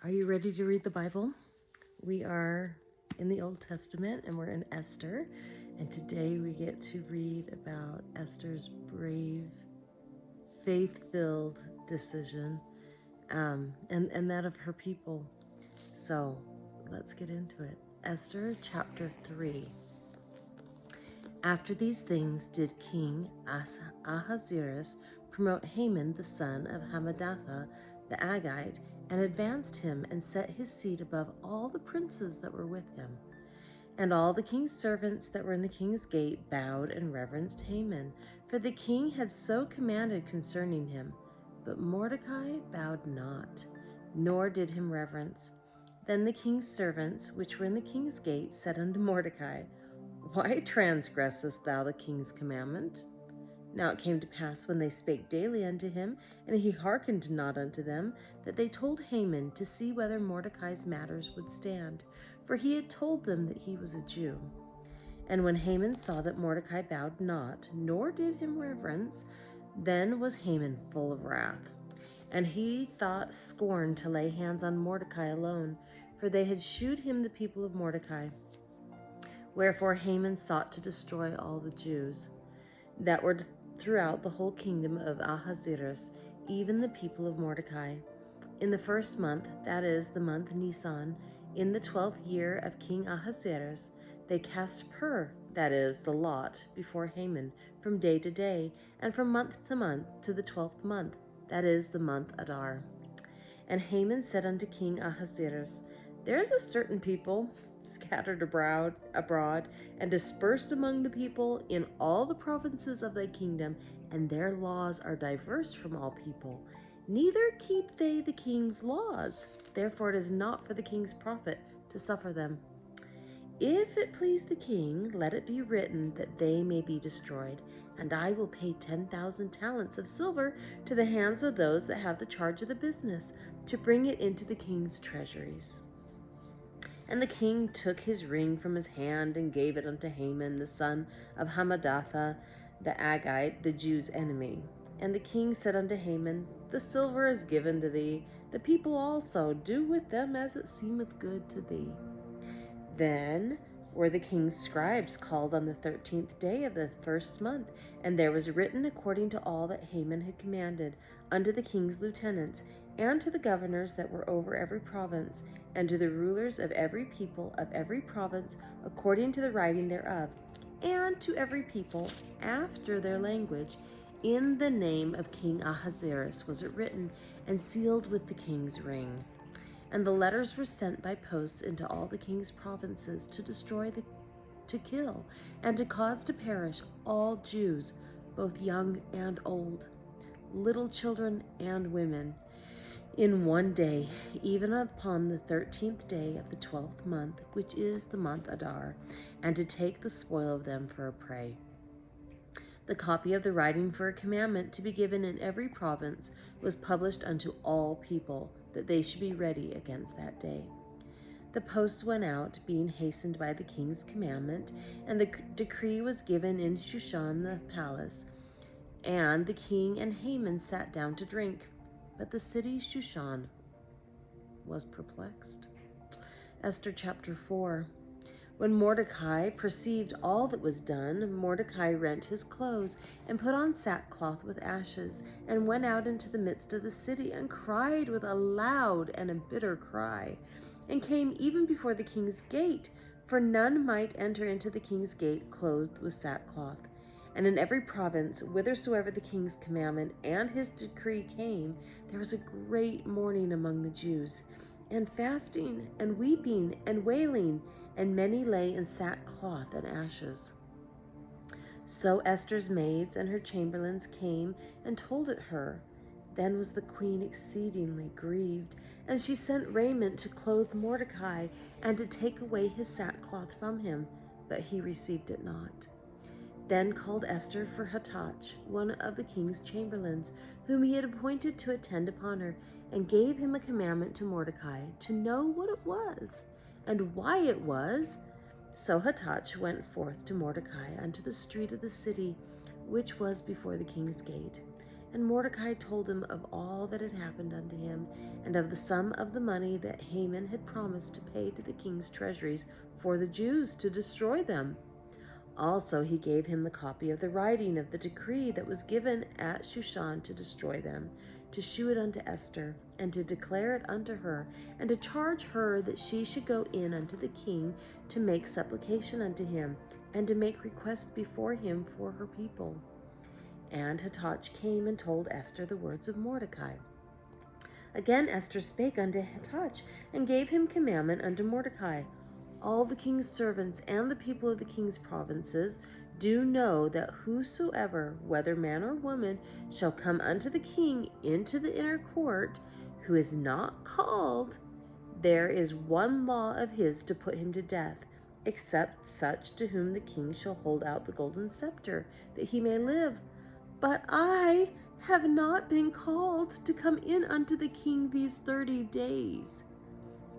Are you ready to read the Bible? We are in the Old Testament and we're in Esther. And today we get to read about Esther's brave, faith-filled decision and that of her people. So let's get into it. Esther chapter 3. After these things did King Ahasuerus promote Haman the son of Hammedatha the Agagite, and advanced him and set his seat above all the princes that were with him. And all the king's servants that were in the king's gate bowed and reverenced Haman, for the king had so commanded concerning him. But Mordecai bowed not, nor did him reverence. Then the king's servants, which were in the king's gate, said unto Mordecai, Why transgressest thou the king's commandment? Now it came to pass, when they spake daily unto him, and he hearkened not unto them, that they told Haman to see whether Mordecai's matters would stand, for he had told them that he was a Jew. And when Haman saw that Mordecai bowed not, nor did him reverence, then was Haman full of wrath. And he thought scorn to lay hands on Mordecai alone, for they had shewed him the people of Mordecai. Wherefore Haman sought to destroy all the Jews that were throughout the whole kingdom of Ahasuerus, even the people of Mordecai. In the first month, that is, the month Nisan, in the 12th year of King Ahasuerus, they cast pur, that is, the lot, before Haman, from day to day, and from month to month, to the 12th month, that is, the month Adar. And Haman said unto King Ahasuerus, There is a certain people scattered abroad and dispersed among the people in all the provinces of thy kingdom, and their laws are diverse from all people. Neither keep they the king's laws. Therefore it is not for the king's profit to suffer them. If it please the king, let it be written that they may be destroyed, and I will pay 10,000 talents of silver to the hands of those that have the charge of the business, to bring it into the king's treasuries. And the king took his ring from his hand and gave it unto Haman, the son of Hammedatha the Agagite, the Jews' enemy. And the king said unto Haman, The silver is given to thee, the people also, do with them as it seemeth good to thee. Then were the king's scribes called on the 13th day of the first month, and there was written according to all that Haman had commanded, unto the king's lieutenants, and to the governors that were over every province, and to the rulers of every people of every province, according to the writing thereof, and to every people after their language. In the name of King Ahasuerus was it written, and sealed with the king's ring. And the letters were sent by posts into all the king's provinces to destroy, to kill, and to cause to perish all Jews, both young and old, little children and women, in one day, even upon the 13th day of the 12th month, which is the month Adar, and to take the spoil of them for a prey. The copy of the writing for a commandment to be given in every province was published unto all people, that they should be ready against that day. The posts went out, being hastened by the king's commandment, and the decree was given in Shushan the palace. And the king and Haman sat down to drink, but the city Shushan was perplexed. Esther chapter 4. When Mordecai perceived all that was done, Mordecai rent his clothes and put on sackcloth with ashes, and went out into the midst of the city, and cried with a loud and a bitter cry, and came even before the king's gate, for none might enter into the king's gate clothed with sackcloth. And in every province, whithersoever the king's commandment and his decree came, there was a great mourning among the Jews, and fasting, and weeping, and wailing, and many lay in sackcloth and ashes. So Esther's maids and her chamberlains came and told it her. Then was the queen exceedingly grieved, and she sent raiment to clothe Mordecai, and to take away his sackcloth from him, but he received it not. Then called Esther for Hathach, one of the king's chamberlains, whom he had appointed to attend upon her, and gave him a commandment to Mordecai, to know what it was, and why it was. So Hathach went forth to Mordecai unto the street of the city, which was before the king's gate. And Mordecai told him of all that had happened unto him, and of the sum of the money that Haman had promised to pay to the king's treasuries for the Jews to destroy them. Also he gave him the copy of the writing of the decree that was given at Shushan to destroy them, to shew it unto Esther, and to declare it unto her, and to charge her that she should go in unto the king to make supplication unto him, and to make request before him for her people. And Hathach came and told Esther the words of Mordecai. Again Esther spake unto Hathach, and gave him commandment unto Mordecai. All the king's servants and the people of the king's provinces do know that whosoever, whether man or woman, shall come unto the king into the inner court, who is not called, there is one law of his to put him to death, except such to whom the king shall hold out the golden scepter, that he may live. But I have not been called to come in unto the king these 30 days.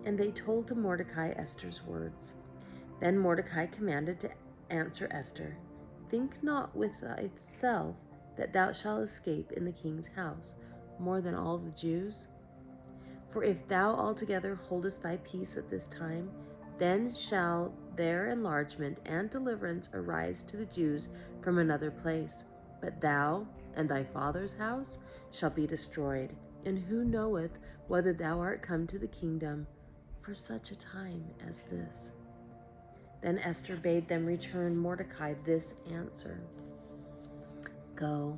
And they told to Mordecai Esther's words. Then Mordecai commanded to answer Esther, Think not with thyself that thou shalt escape in the king's house more than all the Jews. For if thou altogether holdest thy peace at this time, then shall their enlargement and deliverance arise to the Jews from another place. But thou and thy father's house shall be destroyed, and who knoweth whether thou art come to the kingdom for such a time as this? Then Esther bade them return Mordecai this answer. Go,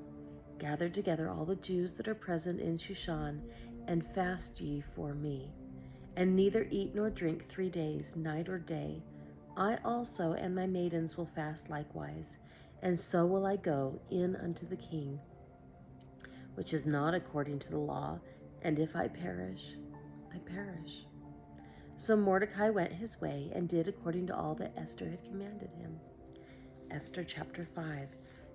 gather together all the Jews that are present in Shushan, and fast ye for me, and neither eat nor drink 3 days, night or day. I also and my maidens will fast likewise, and so will I go in unto the king, which is not according to the law, and if I perish, I perish. So Mordecai went his way and did according to all that Esther had commanded him. Esther chapter 5.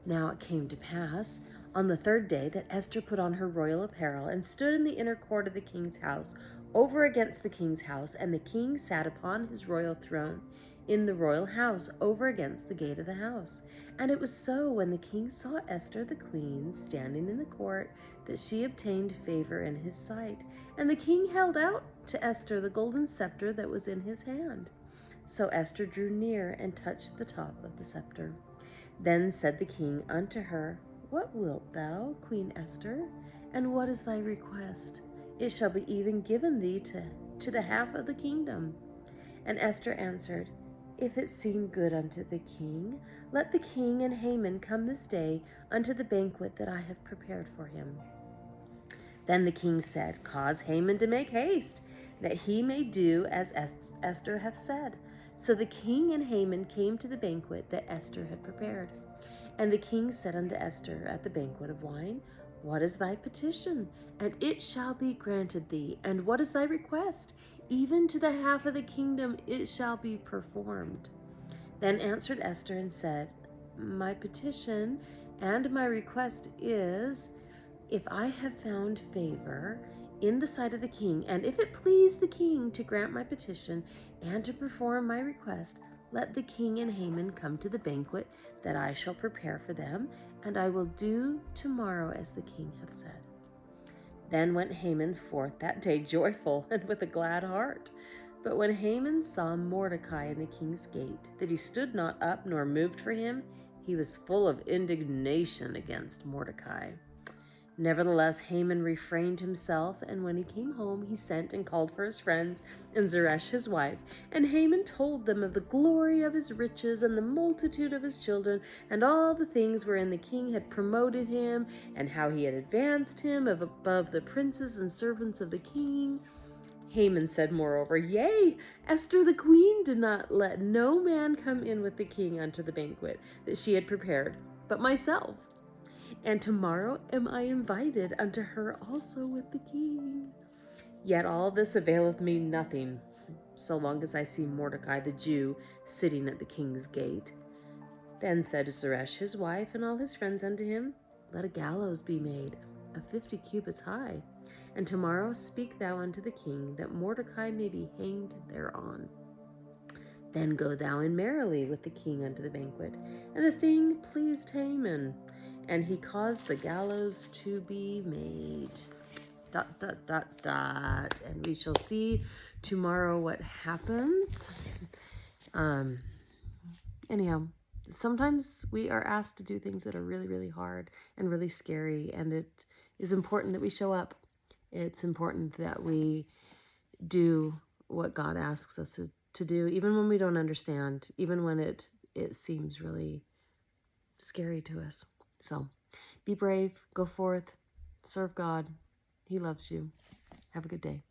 Now it came to pass on the 3rd day that Esther put on her royal apparel and stood in the inner court of the king's house, over against the king's house, and the king sat upon his royal throne in the royal house over against the gate of the house. And it was so, when the king saw Esther the queen standing in the court, that she obtained favor in his sight. And the king held out to Esther the golden scepter that was in his hand. So Esther drew near and touched the top of the scepter. Then said the king unto her, What wilt thou, Queen Esther? And what is thy request? It shall be even given thee to the half of the kingdom. And Esther answered, If it seem good unto the king, let the king and Haman come this day unto the banquet that I have prepared for him. Then the king said, Cause Haman to make haste, that he may do as Esther hath said. So the king and Haman came to the banquet that Esther had prepared. And the king said unto Esther at the banquet of wine, What is thy petition? And it shall be granted thee. And what is thy request? Even to the half of the kingdom it shall be performed. Then answered Esther and said, My petition and my request is, if I have found favor in the sight of the king, and if it please the king to grant my petition and to perform my request, let the king and Haman come to the banquet that I shall prepare for them, and I will do tomorrow as the king hath said. Then went Haman forth that day joyful and with a glad heart. But when Haman saw Mordecai in the king's gate, that he stood not up nor moved for him, he was full of indignation against Mordecai. Nevertheless, Haman refrained himself, and when he came home, he sent and called for his friends and Zeresh his wife. And Haman told them of the glory of his riches and the multitude of his children, and all the things wherein the king had promoted him, and how he had advanced him above the princes and servants of the king. Haman said moreover, Yea, Esther the queen did not let no man come in with the king unto the banquet that she had prepared, but myself. And tomorrow am I invited unto her also with the king. Yet all this availeth me nothing, so long as I see Mordecai the Jew sitting at the king's gate. Then said Zeresh his wife and all his friends unto him, Let a gallows be made of 50 cubits high, and tomorrow speak thou unto the king, that Mordecai may be hanged thereon. Then go thou in merrily with the king unto the banquet. And the thing pleased Haman, and he caused the gallows to be made. ... And we shall see tomorrow what happens. Anyhow, sometimes we are asked to do things that are really, really hard and really scary, and it is important that we show up. It's important that we do what God asks us to do, even when we don't understand, even when it seems really scary to us. So be brave, go forth, serve God. He loves you. Have a good day.